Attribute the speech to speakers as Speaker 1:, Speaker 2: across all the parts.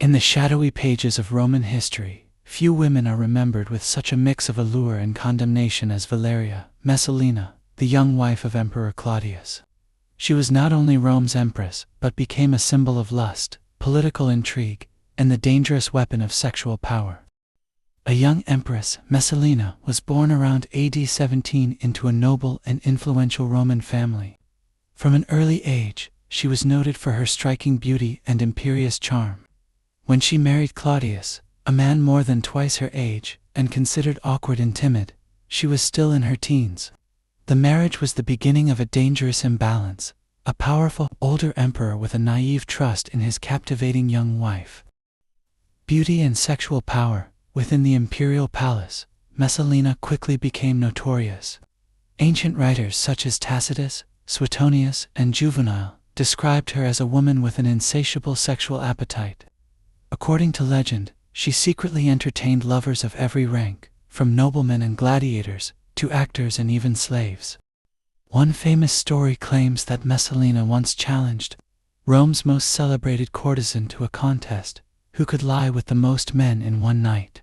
Speaker 1: In the shadowy pages of Roman history, few women are remembered with such a mix of allure and condemnation as Valeria, Messalina, the young wife of Emperor Claudius. She was not only Rome's empress, but became a symbol of lust, political intrigue, and the dangerous weapon of sexual power. A young empress, Messalina, was born around AD 17 into a noble and influential Roman family. From an early age, she was noted for her striking beauty and imperious charm. When she married Claudius, a man more than twice her age, and considered awkward and timid, she was still in her teens. The marriage was the beginning of a dangerous imbalance, a powerful, older emperor with a naive trust in his captivating young wife. Beauty and sexual power. Within the imperial palace, Messalina quickly became notorious. Ancient writers such as Tacitus, Suetonius, and Juvenal described her as a woman with an insatiable sexual appetite. According to legend, she secretly entertained lovers of every rank, from noblemen and gladiators to actors and even slaves. One famous story claims that Messalina once challenged Rome's most celebrated courtesan to a contest, who could lie with the most men in one night.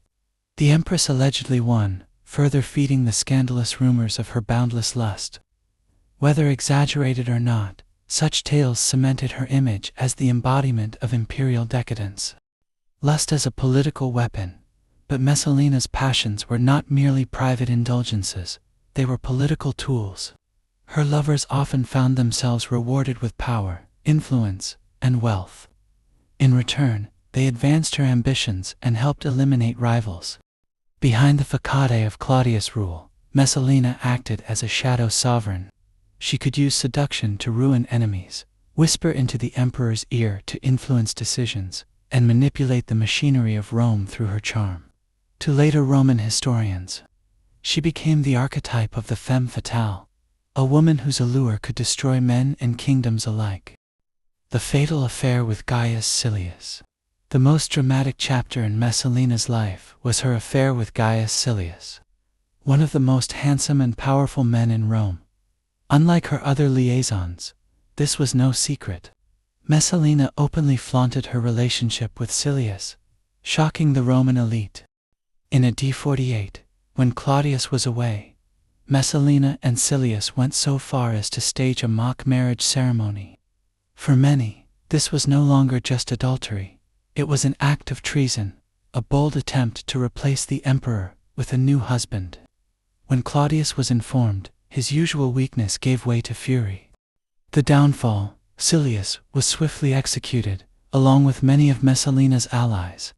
Speaker 1: The Empress allegedly won, further feeding the scandalous rumors of her boundless lust. Whether exaggerated or not, such tales cemented her image as the embodiment of imperial decadence. Lust as a political weapon. But Messalina's passions were not merely private indulgences, they were political tools. Her lovers often found themselves rewarded with power, influence, and wealth. In return, they advanced her ambitions and helped eliminate rivals. Behind the facade of Claudius' rule, Messalina acted as a shadow sovereign. She could use seduction to ruin enemies, whisper into the emperor's ear to influence decisions, and manipulate the machinery of Rome through her charm. To later Roman historians, she became the archetype of the femme fatale, a woman whose allure could destroy men and kingdoms alike. The fatal affair with Gaius Silius. The most dramatic chapter in Messalina's life was her affair with Gaius Silius, one of the most handsome and powerful men in Rome. Unlike her other liaisons, this was no secret. Messalina openly flaunted her relationship with Silius, shocking the Roman elite. In AD 48, when Claudius was away, Messalina and Silius went so far as to stage a mock marriage ceremony. For many, this was no longer just adultery. It was an act of treason, a bold attempt to replace the emperor with a new husband. When Claudius was informed, his usual weakness gave way to fury. The downfall, Silius was swiftly executed, along with many of Messalina's allies.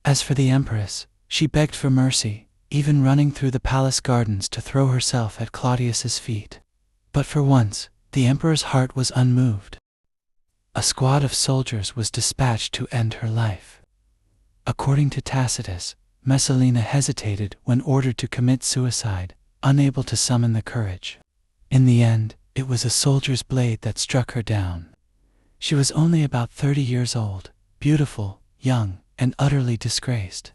Speaker 1: As for the empress, she begged for mercy, even running through the palace gardens to throw herself at Claudius's feet. But for once, the emperor's heart was unmoved. A squad of soldiers was dispatched to end her life. According to Tacitus, Messalina hesitated when ordered to commit suicide, unable to summon the courage. In the end, it was a soldier's blade that struck her down. She was only about 30 years old, beautiful, young, and utterly disgraced.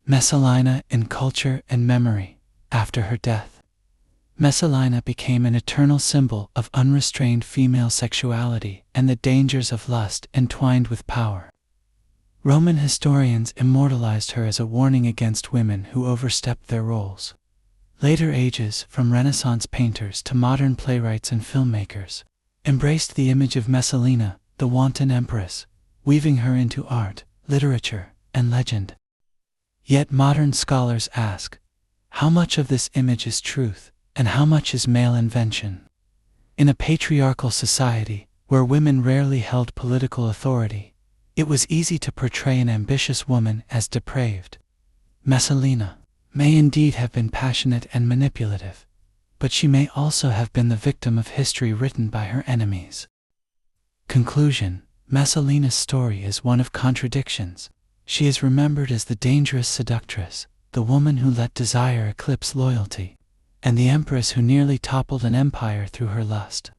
Speaker 1: Messalina in culture and memory. After her death, Messalina became an eternal symbol of unrestrained female sexuality and the dangers of lust entwined with power. Roman historians immortalized her as a warning against women who overstepped their roles. Later ages, from Renaissance painters to modern playwrights and filmmakers, embraced the image of Messalina, the wanton empress, weaving her into art, literature, and legend. Yet modern scholars ask, how much of this image is truth, and how much is male invention? In a patriarchal society, where women rarely held political authority, it was easy to portray an ambitious woman as depraved. Messalina may indeed have been passionate and manipulative, but she may also have been the victim of history written by her enemies. Conclusion: Messalina's story is one of contradictions. She is remembered as the dangerous seductress, the woman who let desire eclipse loyalty, and the empress who nearly toppled an empire through her lust.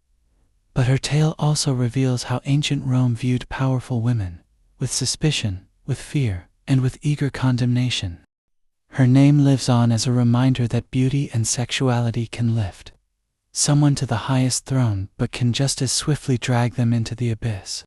Speaker 1: But her tale also reveals how ancient Rome viewed powerful women, with suspicion, with fear, and with eager condemnation. Her name lives on as a reminder that beauty and sexuality can lift someone to the highest throne but can just as swiftly drag them into the abyss.